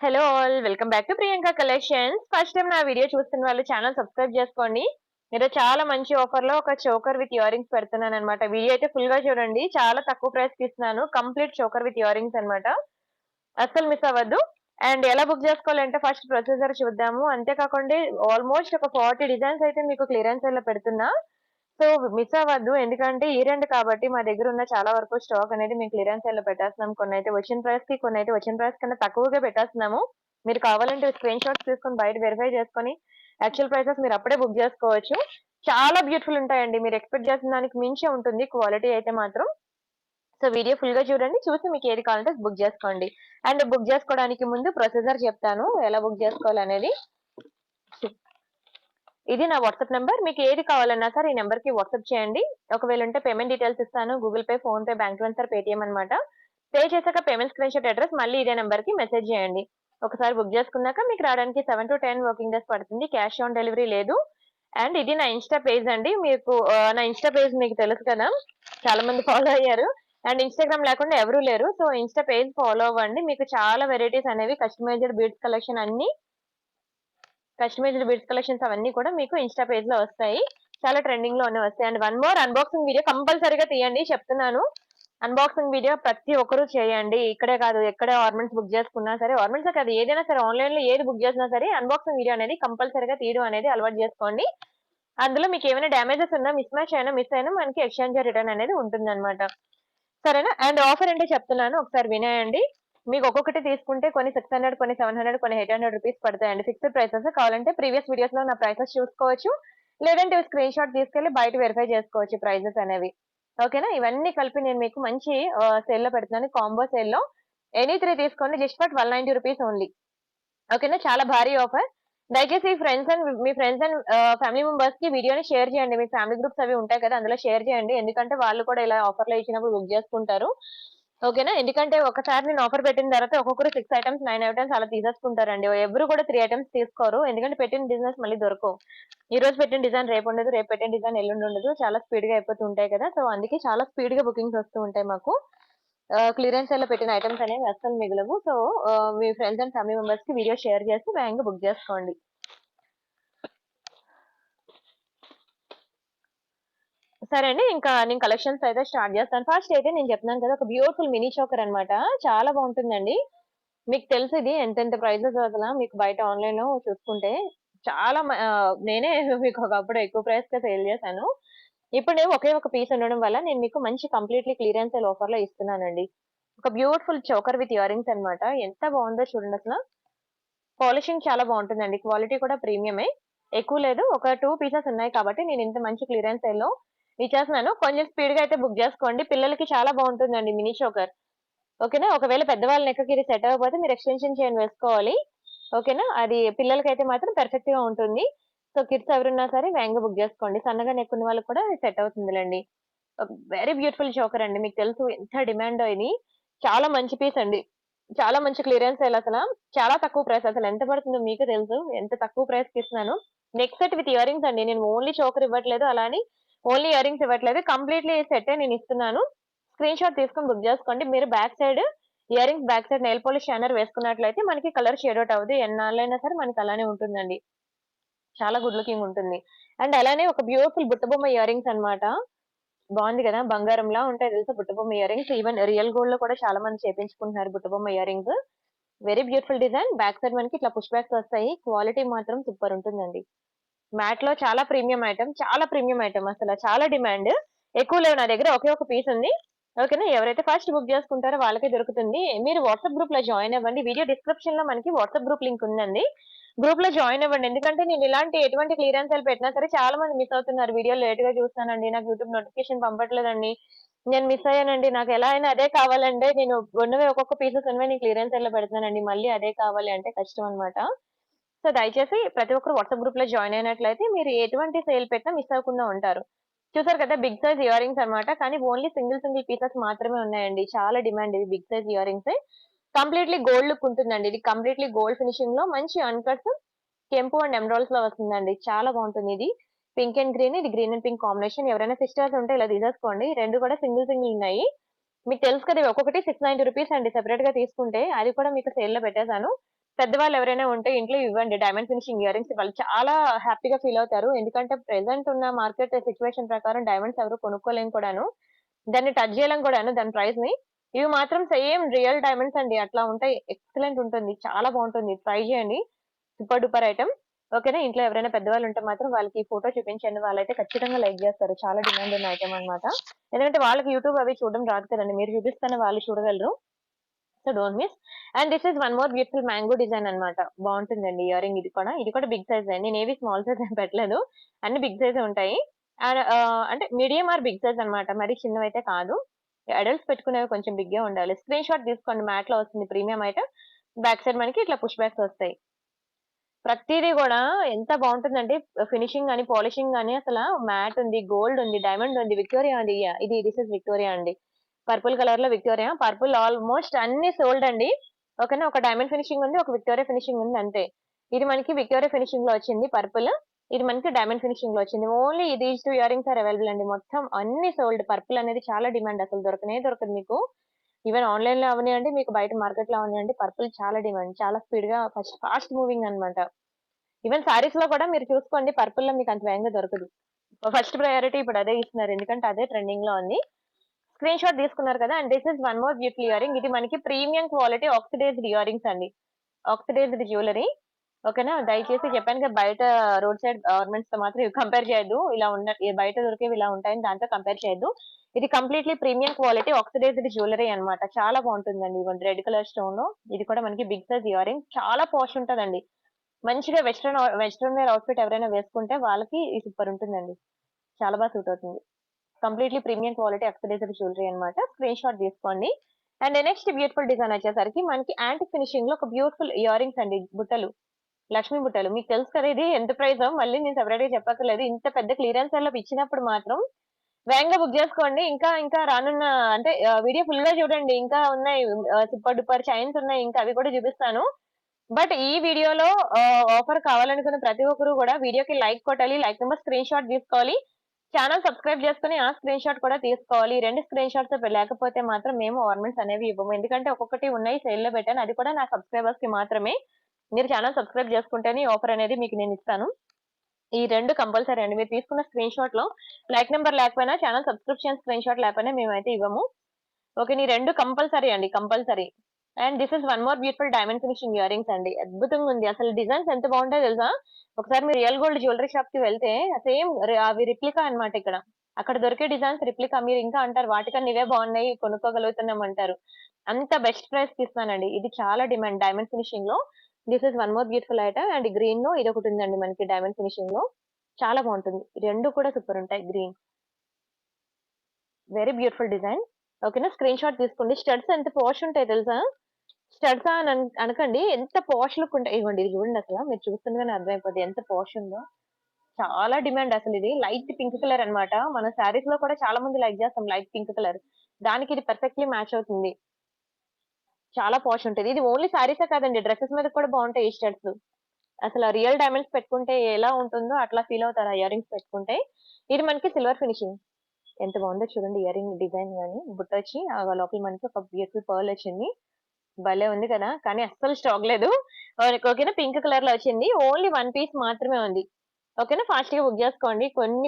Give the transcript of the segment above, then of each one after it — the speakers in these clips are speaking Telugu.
Hello all welcome back to Priyanka collections. First time నా వీడియో చూస్తున్న వాళ్ళు ఛానల్ సబ్స్క్రైబ్ చేసుకోండి. ఈరోజు చాలా మంచి ఆఫర్ లో ఒక చోకర్ విత్ ఇయర్ రింగ్స్ పెడుతున్నాను అనమాట. వీడియో అయితే ఫుల్ గా చూడండి. చాలా తక్కువ ప్రైస్ కి ఇస్తున్నాను. Complete choker with ear rings అనమాట. అస్సలు మిస్ అవ్వద్దు. అండ్ ఎలా బుక్ చేసుకోవాలంటే ఫస్ట్ ప్రొసీజర్ చూద్దాము. అంతేకాకుండా ఆల్మోస్ట్ ఒక 40 డిజైన్స్ అయితే మీకు క్లియరెన్స్ సేల్ లో పెడుతున్నా. సో మిస్ అవ్వద్దు. ఎందుకంటే ఇయర్ ఎండ్ కాబట్టి మా దగ్గర ఉన్న చాలా వరకు స్టాక్ అనేది మేము క్లియరెన్స్ సేల్ లో పెట్టేస్తున్నాం. కొన్ని అయితే వచ్చిన ప్రైస్ కి, కొన్ని అయితే వచ్చిన ప్రైస్ కన్నా తక్కువగా పెట్టేస్తున్నాము. మీరు కావాలంటే స్క్రీన్ షాట్స్ తీసుకొని బయట వెరిఫై చేసుకొని యాక్చువల్ ప్రైసెస్ మీరు అప్పుడే బుక్ చేసుకోవచ్చు. చాలా బ్యూటిఫుల్ ఉంటాయండి. మీరు ఎక్స్పెక్ట్ చేసిన దానికి మించి ఉంటుంది క్వాలిటీ అయితే మాత్రం. సో వీడియో ఫుల్ గా చూడండి. చూసి మీకు ఏది కావాలంటే బుక్ చేసుకోండి. అండ్ బుక్ చేసుకోవడానికి ముందు ప్రొసీజర్ చెప్తాను ఎలా బుక్ చేసుకోవాలనేది. ఇది నా వాట్సాప్ నెంబర్. మీకు ఏది కావాలన్నా సరే ఈ నెంబర్ కి వాట్సాప్ చేయండి. ఒకవేళ ఉంటే పేమెంట్ డీటెయిల్స్ ఇస్తాను. Google pay, phone pay, bank transfer, Paytm అనమాట. పే చేశాక పేమెంట్ స్క్రీన్ షాట్ అడ్రస్ మళ్ళీ ఇదే నెంబర్ కి మెసేజ్ చేయండి. ఒకసారి బుక్ చేసుకున్నాక మీకు రావడానికి 7 to 10 వర్కింగ్ డేస్ పడుతుంది. క్యాష్ ఆన్ డెలివరీ లేదు. అండ్ ఇది నా ఇన్స్టా పేజ్ అండి. మీకు నా ఇన్స్టా పేజ్ మీకు తెలుసు కదా, చాలా మంది ఫాలో అయ్యారు. అండ్ ఇన్స్టాగ్రామ్ లేకుండా ఎవరూ లేరు. సో ఇన్స్టా పేజ్ ఫాలో అవ్వండి. మీకు చాలా వెరైటీస్ అనేవి కస్టమైజ్డ్ బీడ్స్ కలెక్షన్ అన్ని కస్టమైజ్డ్ బిడ్స్ కలెక్షన్స్ అవన్నీ కూడా మీకు ఇన్స్టా పేజ్ లో వస్తాయి. చాలా ట్రెండింగ్ లోనే వస్తాయి. And one more unboxing video కంపల్సరీగా తీయండి చెప్తున్నాను. అన్బాక్సింగ్ వీడియో ప్రతి ఒక్కరూ చేయండి. ఇక్కడే కాదు, ఎక్కడ ఆర్నమెంట్స్ బుక్ చేసుకున్నా సరే, ఆర్నమెంట్స్ కాదు ఏదైనా సరే, ఆన్లైన్ లో ఏది బుక్ చేసినా సరే అన్బాక్సింగ్ వీడియో అనేది కంపల్సరీగా తీయడం అనేది అలవాటు చేసుకోండి. అందులో మీకు ఏమైనా డ్యామేజెస్ ఉన్నా, మిస్ మ్యాచ్ అయినా, మిస్ అయినా మనకి ఎక్స్చేంజ్ రిటర్న్ అనేది ఉంటుంది అనమాట. సరేనా? అండ్ ఆఫర్ అంటే చెప్తున్నాను, ఒకసారి వినేయండి. మీకు ఒక్కొక్కటి తీసుకుంటే కొన్ని 600, కొన్ని 700, కొన్ని 800 రూపీస్ పడతాయండి. Fixed prices. కావాలంటే ప్రీవియస్ వీడియోస్ లో నా ప్రైసెస్ చూసుకోవచ్చు. లేదంటే స్క్రీన్ షాట్ తీసుకెళ్లి బయట వెరిఫై చేసుకోవచ్చు ప్రైజెస్ అనేవి. ఓకేనా? ఇవన్నీ కలిపి నేను మీకు మంచి సేల్ లో పెడుతున్నాను. కాంబో సేల్ లో ఎనీ 3 తీసుకోండి. Just for 190 rupees only. ఓకేనా? చాలా భారీ ఆఫర్. దయచేసి మీ ఫ్రెండ్స్ అండ్ ఫ్యామిలీ మెంబర్స్ కి వీడియోని షేర్ చేయండి. మీ ఫ్యామిలీ గ్రూప్స్ అవి ఉంటాయి కదా, అందులో షేర్ చేయండి. ఎందుకంటే వాళ్ళు కూడా ఇలా ఆఫర్ లో ఇచ్చినప్పుడు బుక్ చేసుకుంటారు. ఓకేనా? ఎందుకంటే ఒకసారి నేను ఆఫర్ పెట్టిన తర్వాత ఒక్కొక్కరు 6 ఐటమ్స్, 9 ఐటమ్స్ అలా తీసేసుకుంటారండి. ఎవరు కూడా 3 ఐటమ్స్ తీసుకోరు. ఎందుకంటే పెట్టిన బిజినెస్ మళ్ళీ దొరకవు. ఈ రోజు పెట్టిన డిజైన్ రేపు ఉండదు, రేపు పెట్టిన డిజైన్ ఎల్లుండి ఉండదు. చాలా స్పీడ్ గా అయిపోతూ ఉంటాయి కదా. సో అందుకే చాలా స్పీడ్ గా బుకింగ్స్ వస్తూ ఉంటాయి మాకు. క్లియరెన్స్ లో పెట్టిన ఐటమ్స్ అనేవి అస్సలు మిగలవు. సో మీ ఫ్రెండ్స్ అండ్ ఫ్యామిలీ మెంబర్స్ కి వీడియో షేర్ చేసి వేగంగా బుక్ చేసుకోండి. సరే అండి, ఇంకా నేను కలెక్షన్స్ అయితే స్టార్ట్ చేస్తాను. ఫస్ట్ అయితే నేను చెప్తున్నాను కదా, ఒక బ్యూటిఫుల్ మినీ చోకర్ అన్నమాట. చాలా బాగుంటుందండి. మీకు తెలుసు ఇది ఎంతెంత ప్రైజెస్ అసలు మీకు బయట ఆన్లైన్ లో చూసుకుంటే. చాలా నేనే మీకు ఒకప్పుడు ఎక్కువ ప్రైస్ గా సేల్ చేశాను. ఇప్పుడు ఒకే ఒక పీస్ ఉండడం వల్ల నేను మీకు మంచి కంప్లీట్లీ క్లియరెన్స్ సేల్ ఆఫర్ లో ఇస్తున్నానండి. ఒక beautiful choker with ear rings అనమాట. ఎంత బాగుందో చూడండి అసలు. పాలిషింగ్ చాలా బాగుంటుందండి. క్వాలిటీ కూడా ప్రీమియమే. ఎక్కువ లేదు, ఒక 2 పీసెస్ ఉన్నాయి కాబట్టి నేను ఇంత మంచి క్లియరెన్స్ సేల్ లో ఇచ్చేస్తున్నాను. కొంచెం స్పీడ్ గా అయితే బుక్ చేసుకోండి. పిల్లలకి చాలా బాగుంటుందండి మినీ చోకర్. ఓకేనా? ఒకవేళ పెద్దవాళ్ళ నెక్కకి ఇది సెట్ అవ్వకపోతే మీరు ఎక్స్టెన్షన్ చైన్ వేసుకోవాలి. ఓకేనా? అది పిల్లలకైతే మాత్రం పర్ఫెక్ట్ గా ఉంటుంది. సో కిడ్స్ ఎవరున్నా సరే వేగంగా బుక్ చేసుకోండి. సన్నగా నెక్ ఉన్న వాళ్ళకి కూడా సెట్ అవుతుందిలేండి. వెరీ బ్యూటిఫుల్ చోకర్ అండి. మీకు తెలుసు ఎంత డిమాండ్ ఇది. చాలా మంచి పీస్ అండి. చాలా మంచి క్లియరెన్స్ సేల్ అసలు. చాలా తక్కువ ప్రైస్. అసలు ఎంత పడుతుందో మీకు తెలుసు. ఎంత తక్కువ ప్రైస్ కి ఇస్తున్నాను. Neck set with ear rings అండి. నేను ఓన్లీ చోకర్ ఇవ్వట్లేదు, అలాని ఓన్లీ ఇయర్ రింగ్స్ ఇవ్వట్లేదు. కంప్లీట్లీ సెట్ నేను ఇస్తున్నాను. స్క్రీన్ షాట్ తీసుకొని బుక్ చేసుకోండి. మీరు back side ear rings, back side nail polish shiner వేసుకున్నట్లయితే మనకి కలర్ షేడ్ అవుట్ అవ్వదు. ఎన్నాళ్ళైనా సరే మనకి అలానే ఉంటుందండి. చాలా గుడ్ లుకింగ్ ఉంటుంది. అండ్ అలానే ఒక బ్యూటిఫుల్ బుట్టబొమ్మ ఇయర్ రింగ్స్ అన్నమాట. బాగుంది కదా, బంగారంలా ఉంటాయి తెలుసా బుట్టబొమ్మ ear rings. Even real gold లో కూడా చాలా మంది చేపించుకుంటున్నారు బుట్టబొమ్మ ear rings. Very beautiful design. Back side మనకి ఇట్లా పుష్ బ్యాక్స్ వస్తాయి. క్వాలిటీ మాత్రం సూపర్ ఉంటుందండి. మ్యాట్ లో చాలా ప్రీమియం ఐటమ్, చాలా ప్రీమియం ఐటమ్. అసలు చాలా డిమాండ్. ఎక్కువ లేవు నా దగ్గర, ఒకే ఒక పీస్ ఉంది. ఓకేనా? ఎవరైతే ఫస్ట్ బుక్ చేసుకుంటారో వాళ్ళకే దొరుకుతుంది. మీరు వాట్సాప్ గ్రూప్ లో జాయిన్ అవ్వండి. వీడియో డిస్క్రిప్షన్ లో మనకి వాట్సాప్ గ్రూప్ లింక్ ఉందండి. గ్రూప్ లో జాయిన్ అవ్వండి. ఎందుకంటే నేను ఇలాంటి ఎటువంటి క్లియరెన్స్ సేల్ పెట్టినా సరే చాలా మంది మిస్ అవుతున్నారు. వీడియో లేట్ గా చూస్తానండి, నాకు యూట్యూబ్ నోటిఫికేషన్ పంపట్లేదండి, నేను మిస్ అయ్యానండి, నాకు ఎలా అయినా అదే కావాలంటే, నేను ఉన్నవే ఒక్కొక్క పీసెస్ ఉన్నవే నేను క్లియరెన్స్ సేల్ లో పెడుతున్నానండి, మళ్ళీ అదే కావాలి అంటే కష్టం అనమాట. సో దయచేసి ప్రతి ఒక్కరు వాట్సాప్ గ్రూప్ లో జాయిన్ అయినట్లయితే మీరు ఎటువంటి సేల్ పెట్టినా మిస్ అవ్వకుండా ఉంటారు. చూసారు కదా, బిగ్ సైజ్ ఇయర్ రింగ్స్ అనమాట. కానీ ఓన్లీ సింగిల్ సింగిల్ పీసెస్ మాత్రమే ఉన్నాయండి. చాలా డిమాండ్ ఇవి big size earrings. Completely gold look ఉంటుందండి. ఇది కంప్లీట్లీ గోల్డ్ ఫినిషింగ్ లో మంచి అన్కట్స్ కెంపు అండ్ ఎమరాల్డ్స్ లో వస్తుందండి. చాలా బాగుంటుంది ఇది. పింక్ అండ్ గ్రీన్, ఇది గ్రీన్ అండ్ పింక్ కాంబినేషన్. ఎవరైనా సిస్టర్స్ ఉంటే ఇలా తీసేసుకోండి. రెండు కూడా సింగిల్ సింగిల్ ఉన్నాయి. మీకు తెలుసు కదా, ఇవి ఒక్కొక్కటి 690 రూపీస్ అండి. సెపరేట్ గా తీసుకుంటే అది కూడా మీకు సేల్ లో పెట్టేశాను. పెద్దవాళ్ళు ఎవరైనా ఉంటే ఇంట్లో ఇవ్వండి. డైమండ్ ఫినిషింగ్ ఇయర్ రింగ్స్ వాళ్ళు చాలా హ్యాపీగా ఫీల్ అవుతారు. ఎందుకంటే ప్రెజెంట్ ఉన్న మార్కెట్ సిట్యుయేషన్ ప్రకారం డైమండ్స్ ఎవరు కొనుక్కోలేము కూడాను. దాన్ని టచ్ చేయలేం కూడాను దాని ప్రైస్‌ని. ఇవి మాత్రం సేమ్ రియల్ డైమండ్స్ అండి. అట్లా ఉంటాయి. ఎక్సలెంట్ ఉంటుంది. చాలా బావుంటుంది. ట్రై చేయండి. Super duper item. ఓకేనా. ఇంట్లో ఎవరైనా పెద్దవాళ్ళు ఉంటే మాత్రం వాళ్ళకి ఫోటో చూపించండి. వాళ్ళైతే ఖచ్చితంగా లైక్ జేస్తారు. చాలా డిమాండ్ ఉన్న ఐటెమ్ అన్నమాట. ఎందుకంటే వాళ్ళకి యూట్యూబ్ అవి చూడడం రాదు కదండీ. మీరు చూపిస్తేనే వాళ్ళు చూడగలరు. So don't miss. And this is one more beautiful mango design అన్నమాట. బావుంటుందండి ఇయర్ రింగ్ ఇది కూడా. ఇది కూడా బిగ్ సైజే. నేనేవి స్మాల్ సైజ్ ఏం పెట్టలేదు. అన్ని బిగ్ సైజే ఉంటాయి. అండ్ అంటే మీడియం ఆర్ బిగ్ సైజ్ అన్నమాట. మరి చిన్నవైతే కాదు. అడల్ట్స్ పెట్టుకునేవి కొంచెం బిగ్గే ఉండాలి. స్క్రీన్ షాట్ తీసుకోండి. మ్యాట్‌లో వస్తుంది ప్రీమియం ఐటెమ్. బ్యాక్ సైడ్ మనకి ఇట్లా పుష్ బ్యాక్స్ వస్తాయి. ప్రతీది గూడా ఎంత బావుంటుందంటే ఫినిషింగ్ గాని, పాలిషింగ్ గాని అసల మ్యాట్ ఉంది, గోల్డ్ ఉంది, డైమండ్ ఉంది, విక్టోరియా ఉంది. ఇది దిస్ ఇస్ విక్టోరియా అండి. పర్పుల్ కలర్‌లో విక్టోరియా. పర్పుల్ ఆల్‌మోస్ట్ అన్ని సోల్డ్ అండి. ఓకేనా. ఒక డైమండ్ ఫినిషింగ్ ఉంది. ఒక విక్టోరియా ఫినిషింగ్ ఉంది అంతే. ఇది మనకి విక్టోరియా ఫినిషింగ్‌లో వచ్చింది పర్పుల్. ఇది మనకి డైమండ్ ఫినిషింగ్‌లో వచ్చింది. Only these 2 earrings are available అండి. మొత్తం అన్ని సోల్డ్. పర్పుల్ అనేది చాలా డిమాండ్ అసలు దొరకనే దొరకదు మీకు. ఈవెన్ ఆన్‌లైన్‌లో అవనియండి, మీకు బయట మార్కెట్‌లో అవనియండి పర్పుల్ చాలా డిమాండ్. చాలా స్పీడ్‌గా ఫాస్ట్ మూవింగ్ అన్నమాట. ఈవెన్ సారీస్‌లో కూడా మీరు చూసుకోండి పర్పుల్‌లో మీకు అంత వేగంగా దొరకదు. ఫస్ట్ ప్రయారిటీ ఇప్పుడు అదే ఇస్తున్నారు. ఎందుకంటే అదే ట్రెండింగ్‌లో ఉంది. స్క్రీన్ షాట్ తీసుకున్నారు కదా! And this is one more beautiful ear ring. ఇది మనకి premium quality oxidised ear rings అండి. Oxidised jewellery. ఓకేనా. దయచేసి చెప్పాను కదా! బయట రోడ్ సైడ్ ఆర్నమెంట్స్‌తో మాత్రం ఇవి కంపేర్ చేయొద్దు. బయట దొరికేవి ఇలా ఉంటాయని దాంతో కంపేర్ చేయొద్దు. ఇది completely premium quality oxidised jewellery అన్నమాట. చాలా బావుంటుందండి. ఇదిగోండి రెడ్ కలర్ స్టోన్‌లో ఇది కూడా మనకి బిగ్ సైజ్ ఇయర్ రింగ్. చాలా పాష్ ఉంటదండి. మంచిగా వెస్టర్న్ వేర్ అవుట్‌ఫిట్ ఎవరైనా వేసుకుంటే వాళ్ళకి ఇది సూపర్ ఉంటుందండి. చాలా సూట్ అవుతుంది. Completely premium quality oxidised jewellery అన్నమాట. స్క్రీన్ షాట్ తీసుకోండి. అండ్ నెక్స్ట్ బ్యూటిఫుల్ డిజైన్ వచ్చేసరికి మనకి యాంటిక్ ఫినిషింగ్‌లో ఒక బ్యూటిఫుల్ ఇయర్ రింగ్స్ అండి. బుట్టలు. లక్ష్మీ బుట్టలు. మీకు తెలుసు కదా! ఇది ఎంత ప్రైసో మళ్ళీ నేను సెపరేట్‌గా చెప్పక్కర్లేదు. ఇంత పెద్ద క్లియరెన్స్ సేల్‌లో ఇచ్చినప్పుడు మాత్రం వేగంగా బుక్ చేసుకోండి. ఇంకా రానున్న అంటే వీడియో ఫుల్‌గా చూడండి. ఇంకా ఉన్నాయి. సూపర్ డూపర్ చైన్స్ ఉన్నాయి. ఇంకా అవి కూడా చూపిస్తాను. బట్ ఈ వీడియోలో ఆఫర్ కావాలనుకున్న ప్రతి ఒక్కరు గూడా వీడియోకి లైక్ కొట్టాలి. లైక్ నంబర్ స్క్రీన్ షాట్ తీసుకోవాలి. ఛానెల్ సబ్స్క్రైబ్ చేసుకొని ఆ స్క్రీన్ షాట్ కూడా తీసుకోవాలి. ఈ 2 స్క్రీన్ షాట్స్ లేకపోతే మాత్రం మేము ఆర్నమెంట్స్ అనేవి ఇవ్వము. ఎందుకంటే ఒక్కొక్కటి ఉన్నాయి సేల్‌లో పెట్టాను. అది కూడా నా సబ్స్క్రైబర్స్‌కి మాత్రమే. మీరు ఛానెల్ సబ్స్క్రైబ్ చేసుకుంటేనే ఈ ఆఫర్ అనేది మీకు నేనిస్తాను. ఈ 2 కంపల్సరీ అండి. మీరు తీసుకున్న స్క్రీన్ షాట్‌లో లైక్ నంబర్ లేకపోయినా ఛానెల్ సబ్స్క్రిప్షన్ స్క్రీన్ షాట్ లేకపోయినా మేమైతే ఇవ్వము. ఓకే. ఈ 2 కంపల్సరీ అండి. Compulsory. And this is one more beautiful diamond finishing year rings అండి. అద్భుతంగా ఉంది. అసలు డిజైన్స్ ఎంత బాగుంటాయో తెలుసా? ఒకసారి మీరు రియల్ గోల్డ్ జ్యువెల్లరీ షాప్‌కి వెళ్తే సేమ్ అవి రిప్లికా అన్నమాట ఇక్కడ. అక్కడ దొరికే డిజైన్స్ రిప్లికా. మీరు ఇంకా అంటారు వాటికన్నా ఇవే బాగున్నాయి కొనుక్కోగలుగుతున్నాం అంటారు. అంత బెస్ట్ ప్రైస్‌కి ఇస్తున్నానండి. ఇది చాలా డిమాండ్ డైమండ్ ఫినిషింగ్‌లో. This is one more beautiful item and గ్రీన్‌లో ఇదొకటి ఉందండి మనకి డైమండ్ ఫినిషింగ్‌లో. చాలా బాగుంటుంది. 2 కూడా సూపర్ ఉంటాయి గ్రీన్. Very beautiful design. ఓకేనా. స్క్రీన్ షాట్ తీసుకోండి. స్టడ్స్ ఎంత పాష్ ఉంటాయో తెలుసా? స్టడ్సా అని అనకండి. ఎంత పాష్ లుక్ ఉంటాయి. ఇగోండి ఇది చూడండి అసల. మీరు చూస్తుండగానే అర్థమైపోద్ది ఎంత పాష్ ఉందో. చాలా డిమాండ్ అసలిది. లైట్ పింక్ కలర్ అన్నమాట. మన శారీస్‌లో కూడా చాలా మంది లైక్ చేస్తాం లైట్ పింక్ కలర్. దానికి ఇది పర్ఫెక్ట్‌లీ మ్యాచ్ అవుతుంది. చాలా పాష్ ఉంటది. ఇది ఓన్లీ శారీసే కాదండి. డ్రెసెస్ మీద కూడా బావుంటాయి ఈ స్టడ్స్. అసల రియల్ డైమండ్స్ పెట్టుకుంటే ఎలా ఉంటుందో అట్లా ఫీల్ అవుతారు ఆ ఇయర్ రింగ్స్ పెట్టుకుంటే. ఇది మనకి సిల్వర్ ఫినిషింగ్. ఎంత బావుందో చూడండి ఇయర్ రింగ్ డిజైన్ గాని. బుట్టొచ్చి లోపల మనకి ఒక బ్యూటిఫుల్ పర్ల్ వచ్చింది. భలే ఉంది కదా! కానీ అస్సలు స్టాక్ లేదు. ఓకేనా. పింక్ కలర్‌లో వచ్చింది. ఓన్లీ 1 పీస్ మాత్రమే ఉంది. ఓకేనా. ఫాస్ట్‌గా బుక్ జేసుకోండి.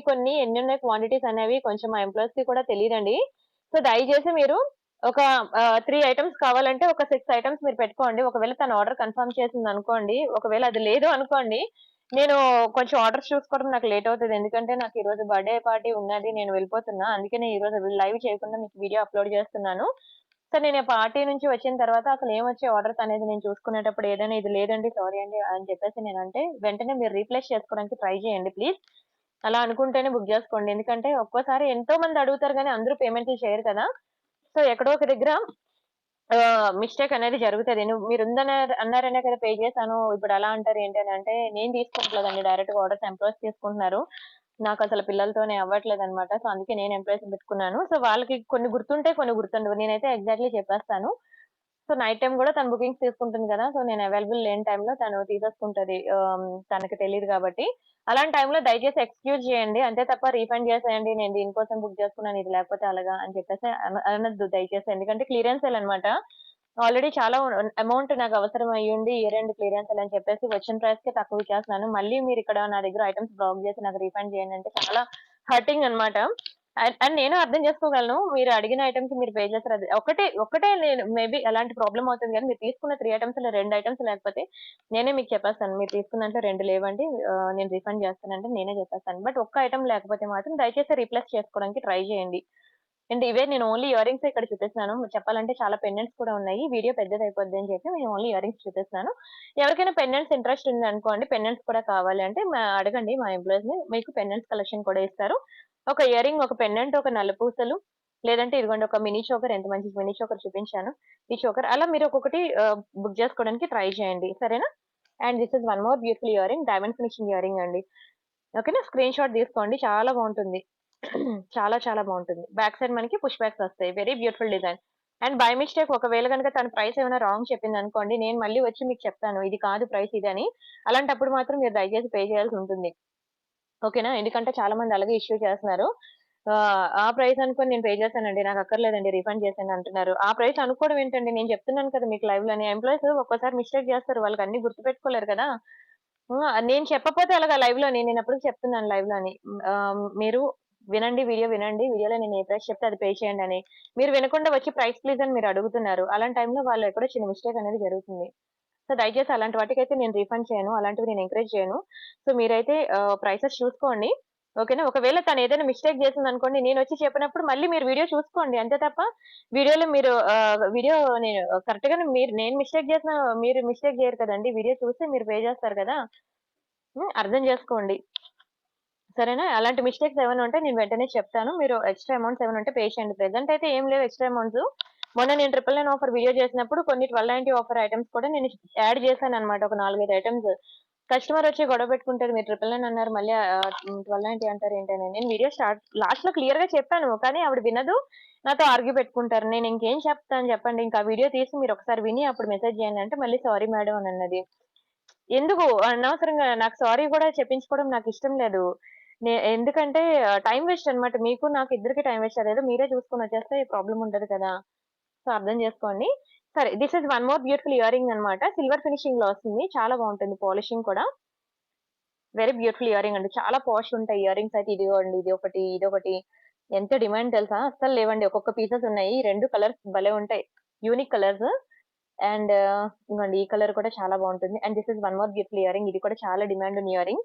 కొన్ని ఎన్నున్నాయి క్వాంటిటీస్ అనేవి కొంచెం మా ఎంప్లాయీస్‌కి కూడా తెలీదండి. సో, దయచేసి మీరు ఒక 3 ఐటెమ్స్ కావాలంటే ఒక 6 ఐటెమ్స్ మీరు పెట్టుకోండి. ఒకవేళ తను ఆర్డర్ కన్ఫర్మ్ చేసిందనుకోండి, ఒకవేళ అది లేదు అనుకోండి, నేను కొంచెం ఆర్డర్స్ చూసుకోవడం నాకు లేట్ అవుతది. ఎందుకంటే నాకు ఈరోజు బర్త్‌డే పార్టీ ఉన్నది. నేను వెళ్ళిపోతున్నా. అందుకే నేను ఈరోజు లైవ్ చేయకుండా మీకు వీడియో అప్‌లోడ్ చేస్తున్నాను. సో, నేను ఆ పార్టీ నుంచి వచ్చిన తర్వాత అసలు ఏమొచ్చాయి ఆర్డర్స్ అనేది నేను చూసుకునేటప్పుడు ఏదైనా ఇది లేదండి, సారీ అండి అని చెప్పేసి నేనంటే, వెంటనే మీరు రీప్లేస్ చేసుకోవడానికి ట్రై చేయండి ప్లీజ్. అలా అనుకుంటేనే బుక్ జేసుకోండి. ఎందుకంటే ఒక్కోసారి ఎంతో మంది అడుగుతారు గానీ అందరూ పేమెంట్లు చేయరు కదా! సో, ఎక్కడో ఒక దగ్గర మిస్టేక్ అనేది జరుగుతది. అన్నారనే కదా పే చేశాను. ఇప్పుడు అలా అంటారు ఏంటి అని అంటే, నేను తీసుకోవట్లేదండి డైరెక్ట్‌గా ఆర్డర్స్ ఎంప్లాయీస్ తీసుకుంటున్నారు. నాకసలు పిల్లలతోనే అవ్వట్లేదన్నమాట. సో, అందుకే నేను ఎంప్లాయీస్‌ని పెట్టుకున్నాను. సో, వాళ్ళకి కొన్ని గుర్తుంటాయి, కొన్ని గుర్తుండవు. నేనైతే ఎగ్జాక్ట్‌లీ చెప్పేస్తాను. సో, నైట్ టైమ్ గూడా తను బుకింగ్స్ తీసుకుంటుంది గదా! సో, నేను అవైలబుల్ లేని టైంలో తను తీసేసుకుంటది. తనకి తెలీదు గాబట్టి. అలాంటి టైంలో దయచేసి ఎక్స్‌క్యూజ్ చేయండి. అంతే తప్ప రీఫండ్ చేసేయండి. నేను దీనికోసం బుక్ చేసుకున్నాను. ఇది లేకపోతే అలాగా అని చెప్పేసి అనొద్దు దయచేసి. ఎందుకంటే క్లియరెన్స్ సేల్ అన్నమాట. ఆల్రెడీ చాలా అమౌంట్ నాకు అవసరం అయ్యుండి ఇయర్ ఎండ్ క్లియరెన్స్ అని చెప్పేసి వచ్చిన ప్రైస్‌కే తక్కువ ఇచ్చేస్తున్నాను. మళ్ళీ మీరిక్కడ నా దగ్గర ఐటెమ్స్ బ్లాక్ చేసి నాకు రీఫండ్ చేయండి అంటే చాలా హర్టింగ్ అన్నమాట. అండ్ అండ్ నేను అర్థం చేసుకోగలను. మీరు అడిగిన ఐటెమ్‌కి మీరు పే చేసారు. అది ఒకటే నేను మేబీ అలాంటి ప్రాబ్లమ్ అవుతుంది గానీ, మీరు తీసుకున్న 3 ఐటెమ్స్‌లో 2 ఐటెమ్స్ లేకపోతే నేనే మీకు చెప్పేస్తాను. మీరు తీసుకున్న దాంట్లో 2 లేవండి. నేను రిఫండ్ చేస్తానంటే నేనే చెప్పేస్తాను. బట్ ఒక్క ఐటెమ్ లేకపోతే మాత్రం దయచేసి రీప్లేస్ చేసుకోవడానికి ట్రై చేయండి. అండ్ ఇవే నేను ఓన్లీ ఇయర్ రింగ్సే ఇక్కడ చూపిస్తున్నాను. చెప్పాలంటే చాలా పెండెంట్స్ కూడా ఉన్నాయి. వీడియో పెద్దదయిపోద్ది అని చెప్పి నేను ఓన్లీ ఇయర్ రింగ్స్ చూపిస్తున్నాను. ఎవరికైనా పెండెంట్స్ ఇంట్రెస్ట్ ఉందనుకోండి, పెండెంట్స్ కూడా కావాలి అంటే అడగండి మా ఎంప్లాయీస్‌ని. మీకు పెండెంట్స్ కలెక్షన్ కూడా ఇస్తారు. ఒక ఇయర్ రింగ్, ఒక పెండెంట్, ఒక నల్లపూసలు లేదంటే ఇదిగోండి ఒక మినీ చోకర్ ఎంత మంచి మినీ చోకర్ చూపించాను. ఈ చోకర్ అలా మీరు ఒక్కొక్కటి బుక్ చేసుకోవడానికి ట్రై చేయండి. సరేనా? And this is one more beautiful ear ring. Diamond finishing ear ring అండి. ఓకేనా? స్క్రీన్ షాట్ తీసుకోండి. చాలా బావుంటుంది. చాలా చాలా బావుంటుంది. బ్యాక్ సైడ్ మనకి పుష్ బ్యాక్స్ వస్తాయి. Very beautiful design. And by mistake ఒకవేళ గనుక తన ప్రైస్ ఏమైనా రాంగ్ చెప్పిందనుకోండి, నేను మళ్ళీ వచ్చి మీకు చెప్తాను. ఇది కాదు ప్రైస్ ఇదని. అలాంటప్పుడు మాత్రం మీరు దయచేసి పే చేయాల్సి ఉంటుంది. ఓకేనా? ఎందుకంటే చాలా మంది అలాగే ఇష్యూ చేస్తున్నారు. ఆ ప్రైస్ అనుకోని నేను పే చేశానండి. నాకు అక్కర్లేదండి రిఫండ్ చేసేయండి అంటున్నారు. ఆ ప్రైస్ అనుకోవడం ఏంటండి? నేను చెప్తున్నాను కదా మీకు లైవ్‌లోని. ఎంప్లాయీస్ ఒక్కోసారి మిస్టేక్ చేస్తారు. వాళ్ళకి అన్నీ గుర్తుపెట్టుకోలేరు కదా! నేను చెప్పపోతే అలాగా లైవ్‌లోని నేనెప్పటికి చెప్తున్నాను లైవ్‌లోని. మీరు వినండి వీడియో వినండి. వీడియోలో నేను ఏ ప్రైస్ చెప్తే అది పే చేయండని. మీరు వినకుండా వచ్చి ప్రైస్ ప్లీజ్ అని మీరు అడుగుతున్నారు. అలాంటి టైంలో వాళ్ళు ఎక్కడో చిన్న మిస్టేక్ అనేది జరుగుతుంది. సో, దయచేసి అలాంటి వాటికైతే నేను రిఫండ్ చేయను. అలాంటివి నేను ఎంకరేజ్ చేయను. సో, మీరైతే ప్రైసెస్ చూసుకోండి. ఓకేనా? ఒకవేళ తనేదైనా మిస్టేక్ చేసిందనుకోండి, నేనొచ్చి చెప్పినప్పుడు మళ్ళీ మీరు వీడియో చూసుకోండి. అంతే తప్ప వీడియోలో మీరు వీడియో నేను కరెక్ట్‌గానే నేను మిస్టేక్ చేసినా మీరు మిస్టేక్ చేయరు కదండీ! వీడియో చూసి మీరు పే చేస్తారు కదా! అర్థం చేసుకోండి. సరేనా? అలాంటి మిస్టేక్స్ ఏమైనా ఉంటే నేను వెంటనే చెప్తాను. మీరు ఎక్స్‌ట్రా అమౌంట్స్ ఏమైనా ఉంటే పే చేయండి. ప్రెజెంట్ అయితే ఏం లేవు ఎక్స్‌ట్రా అమౌంట్స్. మొన్న నేను 999 ఆఫర్ వీడియో చేసినప్పుడు కొన్ని 1290 ఆఫర్ ఐటెమ్స్ కూడా నేను యాడ్ చేశానన్నమాట. ఒక 4, 5 ఐటెమ్స్. కస్టమర్ వచ్చి గొడవ పెట్టుకుంటారు. మీరు 999 అన్నారు మళ్ళీ 1290 అంటారు ఏంటని. నేను వీడియో లాస్ట్‌లో క్లియర్‌గా చెప్పాను. కానీ ఆవిడ వినదు. నాతో ఆర్గ్యూ పెట్టుకుంటారు. నేను ఇంకేం చెప్తాను చెప్పండి. ఇంకా వీడియో తీసి మీరు ఒకసారి విని అప్పుడు మెసేజ్ చేయండి అంటే మళ్ళీ సారీ మేడం అని అన్నది. ఎందుకు అనవసరంగా నాకు సారీ గూడా చెప్పించుకోవడం నాకిష్టం లేదు. ఎందుకంటే టైమ్ వేస్ట్ అన్నమాట. మీకు నాకు ఇద్దరికి టైమ్ వేస్ట్. అదేదో మీరే చూసుకొనొచ్చేస్తే ప్రాబ్లమ్ ఉండదు కదా! సో, అర్థం చేసుకోండి. సరే this is one more beautiful ear ring అన్నమాట. సిల్వర్ ఫినిషింగ్‌లో వస్తుంది. చాలా బావుంటుంది పాలిషింగ్ కూడా. వెరీ బ్యూటిఫుల్ ఇయర్ రింగ్ అండి. చాలా పాష్ ఉంటాయి ఇయర్ రింగ్స్ అయితే ఇదిగోండి ఇదొకటి, ఇదొకటి. ఎంత డిమాండ్ తెలుసా? అస్సలు లేవండి. ఒక్కొక్క పీసెస్ ఉన్నాయి. 2 కలర్స్ భలే ఉంటాయి. Unique colours. అండ్ ఇదిగోండి ఈ కలర్ కూడా చాలా బావుంటుంది. And this is one more beautiful ear ring. ఇది కూడా చాలా డిమాండ్ ఉన్న ఇయర్ రింగ్.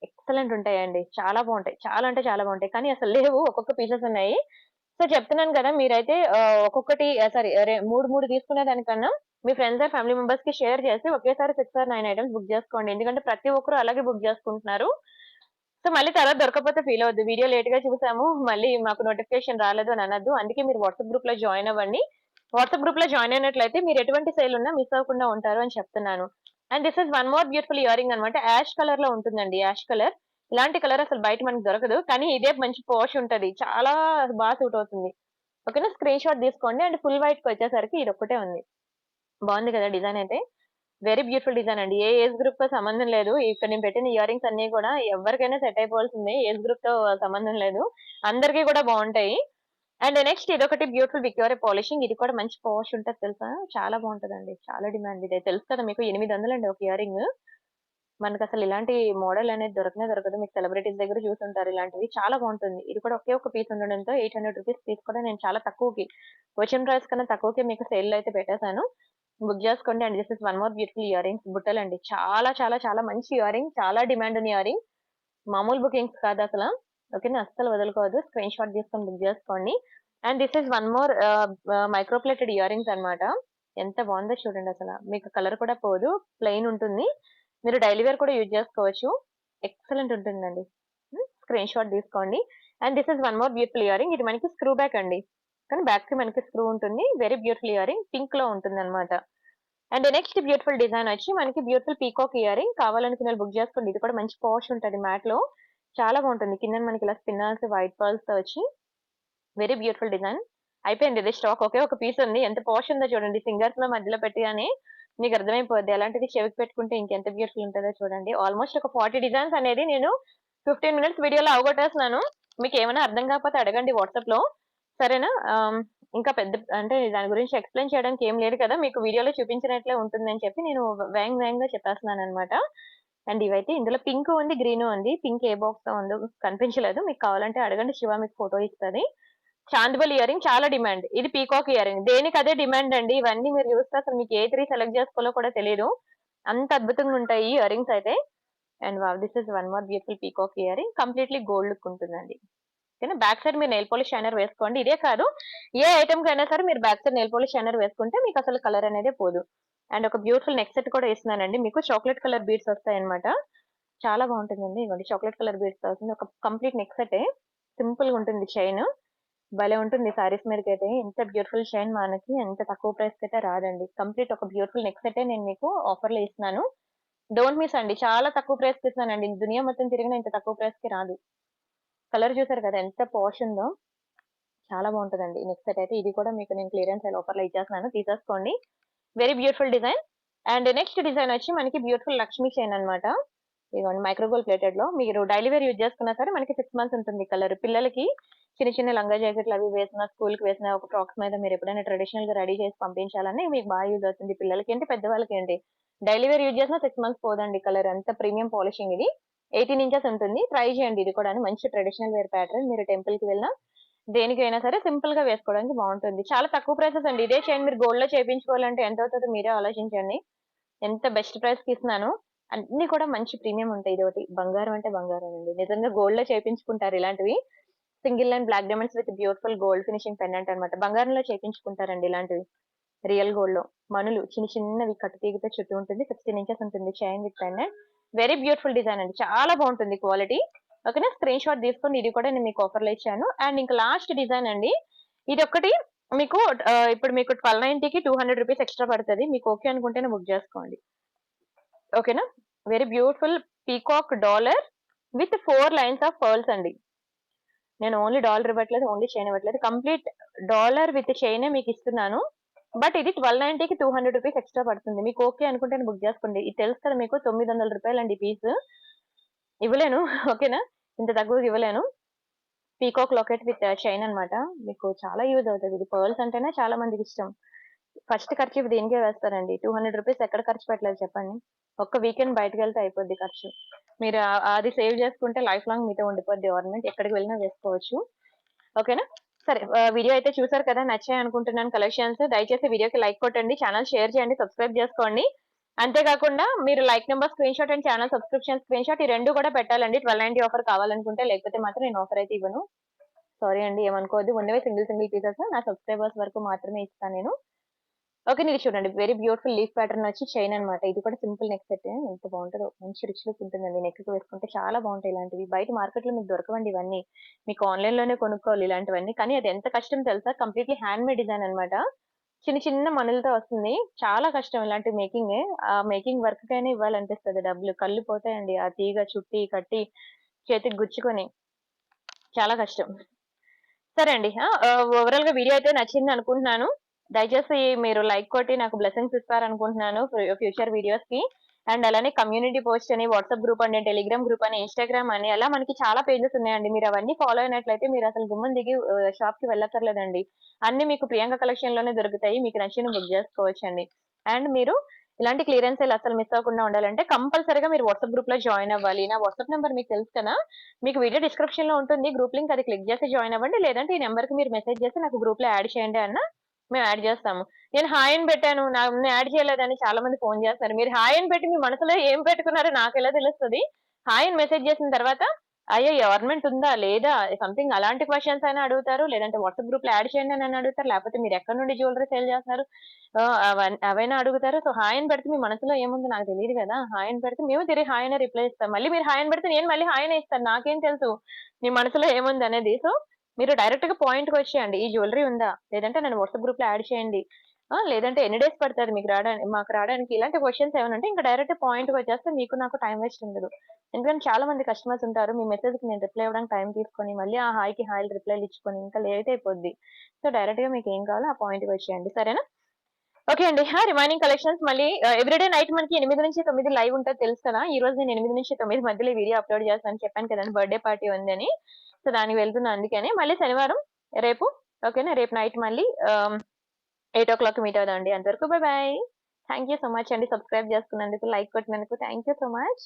ఎక్సలెంట్ ఉంటాయండి. చాలా బావుంటాయి. చాలా అంటే చాలా బావుంటాయి. కానీ అసలు లేవు. ఒక్కొక్క పీసెస్ ఉన్నాయి. సో, చెప్తున్నాను గదా! మీరైతే ఒక్కొక్కటి సారీ 3, 3 తీసుకునే దానికన్నా మీ ఫ్రెండ్స్ ఆర్ ఫ్యామిలీ మెంబర్స్‌కి షేర్ చేసి ఒకేసారి 6 ఆర్ 9 ఐటెమ్స్ బుక్ జేసుకోండి. ఎందుకంటే ప్రతి ఒక్కరు అలాగే బుక్ జేసుకుంటున్నారు. సో, మళ్ళీ తర్వాత దొరకకపోతే ఫీల్ అవ్వద్దు. వీడియో లేట్‌గా చూసాము. మళ్ళీ మాకు నోటిఫికేషన్ రాలేదు అని అనొద్దు. అందుకే మీరు వాట్సాప్ గ్రూప్‌లో జాయిన్ అవ్వండి. వాట్సాప్ గ్రూప్‌లో జాయిన్ అయినట్లయితే మీరు ఎటువంటి సేల్ ఉన్నా మిస్ అవ్వకుండా ఉంటారు అని చెప్తున్నాను. And this is one more beautiful ear ring అన్నమాట. యాష్ కలర్‌లో ఉంటుందండి. Ash colour. ఇలాంటి కలర్ అసలు బయట మనకు దొరకదు. కానీ ఇదే మంచి పోష్ ఉంటది. చాలా సూట్ అవుతుంది. ఓకేనా? స్క్రీన్ షాట్ తీసుకోండి. అండ్ ఫుల్ వైట్‌కొచ్చేసరికి ఇదొక్కటే ఉంది. బావుంది కదా! డిజైన్ అయితే. వెరీ బ్యూటిఫుల్ డిజైన్ అండి. ఏ ఏజ్ గ్రూప్‌తో సంబంధం లేదు. ఇక్కడ నేను పెట్టిన ఇయర్ రింగ్స్ అన్నీ కూడా ఎవరికైనా సెట్ అయిపోవాల్సిందే. ఏజ్ గ్రూప్‌తో సంబంధం లేదు. అందరికి కూడా బావుంటాయి. అండ్ నెక్స్ట్ ఇదొకటి బ్యూటిఫుల్ విక్టోరియా పాలిషింగ్. ఇది కూడా మంచి పాష్ ఉంటది తెలుసా? చాలా బావుంటదండి. చాలా డిమాండ్ ఇదే. తెలుసు కదా మీకు 800 అండి ఒక ఇయర్ రింగ్. మనకసలు ఇలాంటి మోడల్ అనేది దొరకనే దొరకదు. మీకు సెలబ్రిటీస్ దగ్గర చూసుంటారు ఇలాంటివి. చాలా బావుంటుంది. ఇది కూడా ఒకే ఒక పీస్ ఉండడంతో రూ. 800 పీస్ కూడా నేను చాలా తక్కువకి వచ్చిన ప్రైస్ కన్నా తక్కువకే మీకు సేల్‌లో అయితే పెట్టేసాను. బుక్ జేసుకోండి. And this is one more beautiful ear rings బుట్టలండి. చాలా చాలా చాలా మంచి ఇయర్ రింగ్. చాలా డిమాండ్ ఉన్న ఇయర్ రింగ్. మామూలు బుకింగ్స్ కాదసల. ఓకేనా? అస్సలు వదులుకోవద్దు. స్క్రీన్ షాట్ తీసుకొని బుక్ జేసుకోండి. And this is one more micro plated ear rings అన్నమాట. ఎంత బావుందో చూడండసల. మీకు కలర్ కూడా పోదు. ప్లెయిన్ ఉంటుంది. మీరు డైలీ వేర్ కూడా యూజ్ చేసుకోవచ్చు. ఎక్సలెంట్ ఉంటుందండి. స్క్రీన్ షాట్ తీసుకోండి. And this is one more beautiful ear ring. ఇది మనకి స్క్రూ బ్యాక్ అండి. కానీ బ్యాక్‌కి మనకి స్క్రూ ఉంటుంది. Very beautiful ear ring. పింక్‌లో ఉంటుందన్నమాట. అండ్ నెక్స్ట్ బ్యూటిఫుల్ డిజైన్ వచ్చి మనకి బ్యూటిఫుల్ పీకాక్ ఇయర్ రింగ్. కావాలనుకున్న వాళ్ళు బుక్ చేసుకోండి. ఇది కూడా మంచి పాష్ ఉంటది మ్యాట్‌లో. చాలా బావుంటుంది. కిందన మనకి ఇలా స్పిన్నర్స్, వైట్ పర్ల్స్‌తో వచ్చి వెరీ బ్యూటిఫుల్ డిజైన్. అయిపోయింది ఇది స్టాక్. ఒకే ఒక పీస్ ఉంది. ఎంత పాష్ ఉందో చూడండి. ఫింగర్స్‌లో మధ్యలో పెట్టగానే మీకు అర్థమైపోద్ది. అలాంటిది చెవికి పెట్టుకుంటే ఇంకెంత బ్యూటిఫుల్ ఉంటదో చూడండి. ఆల్‌మోస్ట్ ఒక 40 డిజైన్స్ అనేది నేను 15 మినిట్స్ వీడియోలో అవగొట్టేస్తున్నాను. మీకేమైనా అర్థం కాకపోతే అడగండి వాట్సాప్‌లో. సరేనా? ఇంకా పెద్ద అంటే దాని గురించి ఎక్స్‌ప్లెయిన్ చేయడానికి ఏం లేదు కదా! మీకు వీడియోలో చూపించినట్లే ఉంటుందని చెప్పి నేను వేగంగా చెప్పేస్తున్నాననమాట. అండ్ ఇవైతే ఇందులో పింక్ ఉంది, గ్రీను ఉంది. పింక్ ఏ బాక్స్‌లో ఉందో కనిపించలేదు. మీకు కావాలంటే అడగండి శివ మీకు ఫోటో ఇస్తది. చాందిబల్ ఇయరింగ్ చాలా డిమాండ్. ఇది పీకాక్ ఇయరింగ్. దేనికి అదే డిమాండ్ అండి. ఇవన్నీ మీరు చూస్తే అసలు మీకు ఏ 3 సెలెక్ట్ చేసుకోవాలో కూడా తెలీదు. అంత అద్భుతంగా ఉంటాయి ఈ ఇయరింగ్స్ అయితే. And wow! This is one more beautiful peacock earring. Completely gold look ఉంటుందండి. ఓకేనా. బ్యాక్ సైడ్ మీరు నెయిల్ పాలిష్ షైనర్ వేసుకోండి. ఇదే కాదు ఏ ఐటెమ్‌కైనా సరే మీరు back side nail polish shiner వేసుకుంటే మీకు అసలు కలర్ అనేదే పోదు. అండ్ ఒక బ్యూటిఫుల్ నెక్ సెట్ కూడా ఇస్తున్నానండి. మీకు చాక్లేట్ కలర్ బీడ్స్ వస్తాయన్నమాట. చాలా బాగుంటుందండి. ఇదిగోండి చాక్లేట్ కలర్ బీడ్స్ వస్తుంది. ఒక కంప్లీట్ నెక్ సెటే. సింపుల్‌గా ఉంటుంది చైన్. భలే ఉంటుంది సారీస్ మీదకైతే. ఇంత బ్యూటిఫుల్ చైన్ మనకి ఎంత తక్కువ ప్రైస్‌కి అయితే రాదండి. కంప్లీట్ ఒక బ్యూటిఫుల్ నెక్ సెటే నేను మీకు ఆఫర్‌లో ఇస్తున్నాను. డోంట్ మిస్ అండి. చాలా తక్కువ ప్రైస్‌కి ఇస్తున్నానండి. దునియా మొత్తం తిరిగినా ఇంత తక్కువ ప్రైస్‌కి రాదు. కలర్ చూసారు కదా ఎంత పాష్ ఉందో. చాలా బాగుంటదండి నెక్ సెట్ అయితే. ఇది కూడా మీకు నేను క్లియరెన్స్ సేల్ ఆఫర్‌లో ఇచ్చేస్తున్నాను. తీసేసుకోండి. Very beautiful design. And next design వచ్చి మనకి బ్యూటిఫుల్ లక్ష్మీ చైన్ అన్నమాట. ఇదిగోండి మైక్రో గోల్డ్ ప్లేటెడ్‌లో మీరు డైలీ వేర్ యూజ్ చేసుకున్నా సరే మనకి 6 మంత్స్ ఉంటుంది కలర్. పిల్లలకి చిన్న చిన్న లంగా జాకెట్లు అవి వేసినా, స్కూల్‌కి వేసినా, ఒక ఫ్రాక్స్ మీద మీరు ఎప్పుడైనా ట్రెడిషనల్‌గా రెడీ చేసి పంపించాలని మీకు బాగా యూజ్ అవుతుంది. పిల్లలకేంటి, పెద్దవాళ్ళకేంటి. డైలీ వేర్ యూజ్ చేసినా 6 మంత్స్ పోదండి కలర్. అంత ప్రీమియం పాలిషింగ్ ఇది. 18 ఇంచెస్ ఉంటుంది. ట్రై చేయండి ఇది కూడాను. మంచి ట్రెడిషనల్ వేర్ ప్యాటర్న్. మీరు టెంపుల్‌కి వెళ్ళినా, దేనికైనా సరే సింపుల్‌గా వేసుకోవడానికి బావుంటుంది. చాలా తక్కువ ప్రైసెస్ అండి. ఇదే చైన్ మీరు గోల్డ్‌లో చేపించుకోవాలంటే ఎంత అవుతదో మీరే ఆలోచించండి. ఎంత బెస్ట్ ప్రైస్‌కి ఇస్తున్నాను. అన్నీ కూడా మంచి ప్రీమియం ఉంటాయి. ఇదోటి బంగారం అంటే బంగారమేనండి. నిజంగా గోల్డ్‌లో చేపించుకుంటారు ఇలాంటివి. Single line black diamonds with beautiful gold finishing pendant అన్నమాట. బంగారంలో చేపించుకుంటారండి ఇలాంటివి. రియల్ గోల్డ్‌లో. మణులు చిన్న చిన్నవి కట్టు తీగతో చుట్టి ఉంటుంది. 16 ఇంచెస్ ఉంటుంది chain with pendant. Very beautiful design అండి. చాలా బావుంటుంది క్వాలిటీ. ఓకేనా. స్క్రీన్ షాట్ తీసుకోండి. ఇది కూడా నేను మీకు ఆఫర్‌లో ఇచ్చాను. అండ్ ఇంక లాస్ట్ డిజైన్ అండి. ఇదొక్కటి మీకు ఇప్పుడు మీకు 1290కి రూ. 200 ఎక్స్‌ట్రా పడతది. మీకు ఓకే అనుకుంటేనే బుక్ చేసుకోండి. ఓకేనా. Very beautiful peacock dollar with 4 lines of pearls అండి. నేను ఓన్లీ డాలర్ ఇవ్వట్లేదు. ఓన్లీ చైన్ ఇవ్వట్లేదు. కంప్లీట్ డాలర్ విత్ చైనే మీకు ఇస్తున్నాను. బట్ ఇది 1290కి రూ. 200 ఎక్స్‌ట్రా పడుతుంది. మీకు ఓకే అనుకుంటేనే బుక్ చేసుకోండి. ఇది తెలుసు కదా మీకు రూ. 900 అండి పీస్. ఇవ్వలేను. ఓకేనా. ఇంత తక్కువకి ఇవ్వలేను. పీకాక్ లాకెట్ విత్ చైన్ అన్నమాట. మీకు చాలా యూజ్ అవుతది. ఇది పర్ల్స్ అంటేనే చాలా మందికి ఇష్టం. ఫస్ట్ ఖర్చు దీనికే వేస్తారండి. రూ. 200 ఎక్కడ ఖర్చు పెట్టలేదు చెప్పండి. ఒక్క వీకెండ్ బయటకెళ్తే అయిపోద్ది ఖర్చు. మీరు అది సేవ్ చేసుకుంటే లైఫ్ లాంగ్ మీతో ఉండిపోద్ది ఆర్నమెంట్. ఎక్కడికి వెళ్ళినా వేసుకోవచ్చు. ఓకేనా. సరే వీడియో అయితే చూసారు కదా! నచ్చాయి అనుకుంటున్నాను కలెక్షన్స్. దయచేసి వీడియోకి లైక్ కొట్టండి. ఛానల్ షేర్ చేయండి. సబ్స్క్రైబ్ చేసుకోండి. అంతే కాకుండా మీరు like number screen shot and channel subscription screen shot ఈ 2 కూడా పెట్టాలండి. 1290 ఆఫర్ కావాలనుకుంటే. లేకపోతే మాత్రం నేను ఆఫర్ అయితే ఇవ్వను. సారీ అండి. ఏమనుకోవద్దు. ఉన్నవే సింగిల్ సింగిల్ పీసెస్ నా సబ్స్క్రైబర్స్ వరకు మాత్రమే ఇస్తాను నేను. ఓకే. ఇది చూడండి. వెరీ బ్యూటిఫుల్ లీఫ్ ప్యాటర్న్ వచ్చి చైన్ అన్నమాట. ఇది కూడా సింపుల్ నెక్ సెట్. ఎంత బావుంటదో. మంచి రిచ్ లుక్ ఉంటుందండి. నెక్‌కి వేసుకుంటే చాలా బావుంటాయి ఇలాంటివి. బయట మార్కెట్‌లో మీకు దొరకవండి ఇవన్నీ. మీకు ఆన్‌లైన్‌లోనే కొనుక్కోవాలి ఇలాంటివన్నీ. కానీ అది ఎంత కష్టం తెలుసా? కంప్లీట్‌లీ హ్యాండ్ మేడ్ డిజైన్ అన్నమాట. చిన్న చిన్న మణులతో వస్తుంది. చాలా కష్టం ఇలాంటి మేకింగే. ఆ మేకింగ్ వర్క్‌కైనా ఇవ్వాలనిపిస్తది డబ్బులు. కళ్ళు పోతాయండి. ఆ తీగ చుట్టి, కట్టి, చేతికి గుచ్చుకొని చాలా కష్టం. సరే అండి. ఓవరాల్‌గా వీడియో అయితే నచ్చిందనుకుంటున్నాను. దయచేసి మీరు లైక్ కొట్టి నాకు బ్లెస్సింగ్స్ ఇస్తారనుకుంటున్నాను ఫ్యూచర్ వీడియోస్‌కి. అండ్ అలానే కమ్యూనిటీ పోస్ట్ అని, వాట్సాప్ గ్రూప్ అని, టెలిగ్రామ్ గ్రూప్ అని, ఇన్‌స్టాగ్రామ్ అని అలా మనకి చాలా పేజెస్ ఉన్నాయండి. మీరు అవన్నీ ఫాలో అయినట్లయితే మీరు అసలు గుమ్మం దిగి షాప్‌కి వెళ్ళక్కర్లేదండి. అన్నీ మీకు ప్రియాంక కలెక్షన్‌లోనే దొరుకుతాయి. మీకు నచ్చినవి బుక్ చేసుకోవచ్చండి. అండ్ మీరు ఇలాంటి క్లియరెన్స్ సేల్ అస్సలు మిస్ అవ్వకుండా ఉండాలంటే కంపల్సరీగా మీరు వాట్సాప్ గ్రూప్‌లో జాయిన్ అవ్వాలి. నా వాట్సాప్ నంబర్ మీకు తెలుసు కదా! మీకు వీడియో డిస్క్రిప్షన్‌లో ఉంటుంది. గ్రూప్ లింక్ అది క్లిక్ చేసి జాయిన్ అవ్వండి. లేదంటే ఈ నంబర్‌కి మీరు మెసేజ్ చేసి నాకు గ్రూప్‌లో యాడ్ చేయండి అన్నా మేము యాడ్ చేస్తాము. నేను హాయ్ అని పెట్టాను. నన్ను యాడ్ చేయలేదని చాలా మంది ఫోను చేస్తారు. మీరు హాయ్ అని పెట్టి మీ మనసులో ఏం పెట్టుకున్నారో నాకెలా తెలుస్తది? హాయ్ అని మెసేజ్ చేసిన తర్వాత అయ్యో! గవర్నమెంట్ ఉందా? లేదా? సంథింగ్ అలాంటి క్వెషన్స్ అయినా అడుగుతారు. లేదంటే వాట్సాప్ గ్రూప్‌లో యాడ్ చేయండి అని అడుగుతారు. లేకపోతే మీరు ఎక్కడి నుండి జ్యువెల్లరీ సేల్ చేస్తున్నారు? అవైనా అడుగుతారు. సో, హాయ్ అని పెడితే మీ మనసులో ఏముందో నాకు తెలీదు గదా! హాయ్ అని పెడితే మేము తిరిగి హాయ్ అనే రిప్లై ఇస్తాం. మళ్ళీ మీరు హాయ్ అని పెడితే నేను మళ్ళీ హాయ్ అనే ఇస్తాను. నాకేం తెలుసు మీ మనసులో ఏముందనేది. సో, మీరు డైరెక్ట్‌గా పాయింట్‌కొచ్చేయండి. ఈ జ్యువెల్లరీ ఉందా? లేదంటే నన్ను వాట్సాప్ గ్రూప్‌లో యాడ్ చేయండి. లేదంటే ఎన్ని డేస్ పడతది మీకు మాకు రాడానికి? ఇలాంటి క్వెషన్స్ ఏమైనా ఉంటే ఇంకా డైరెక్ట్ పాయింట్‌కొచ్చేస్తే మీకు నాకు టైమ్ వేస్ట్ ఉండదు. ఎందుకంటే చాలా మంది కస్టమర్స్ ఉంటారు. మీ మెసేజ్‌కి నేను రిప్లై ఇవ్వడానికి టైం తీసుకొని మళ్ళీ ఆ హాయ్‌కి హాయ్‌లు రిప్లైలు ఇచ్చుకొని ఇంకా లేట్ అయిపోద్ది. సో, డైరెక్ట్‌గా మీకేం కావాలో ఆ పాయింట్‌కొచ్చేయండి. సరేనా? ఓకే అండి. రిమైనింగ్ కలెక్షన్స్ మళ్ళీ ఎవ్రీడే నైట్ మనకి 8-9 లైవ్ ఉంటది తెలుసు కదా! ఈ రోజు నేను 8-9 మధ్యలో ఈ వీడియో అప్‌లోడ్ చేస్తానని చెప్పాను కదండీ! బర్త్‌డే పార్టీ ఉందని. సో, దానికి వెళ్తున్నా అందుకని. మళ్ళీ శనివారం రేపు ఓకేనా? రేపు నైట్ మళ్ళీ 8:00 మీట్ అవుదామండి. అంతవరకు bye bye. Thank you so much అండి. సబ్స్క్రైబ్ చేసుకున్నందుకు, లైక్ కొట్టినందుకు థాంక్ యూ సో మచ్.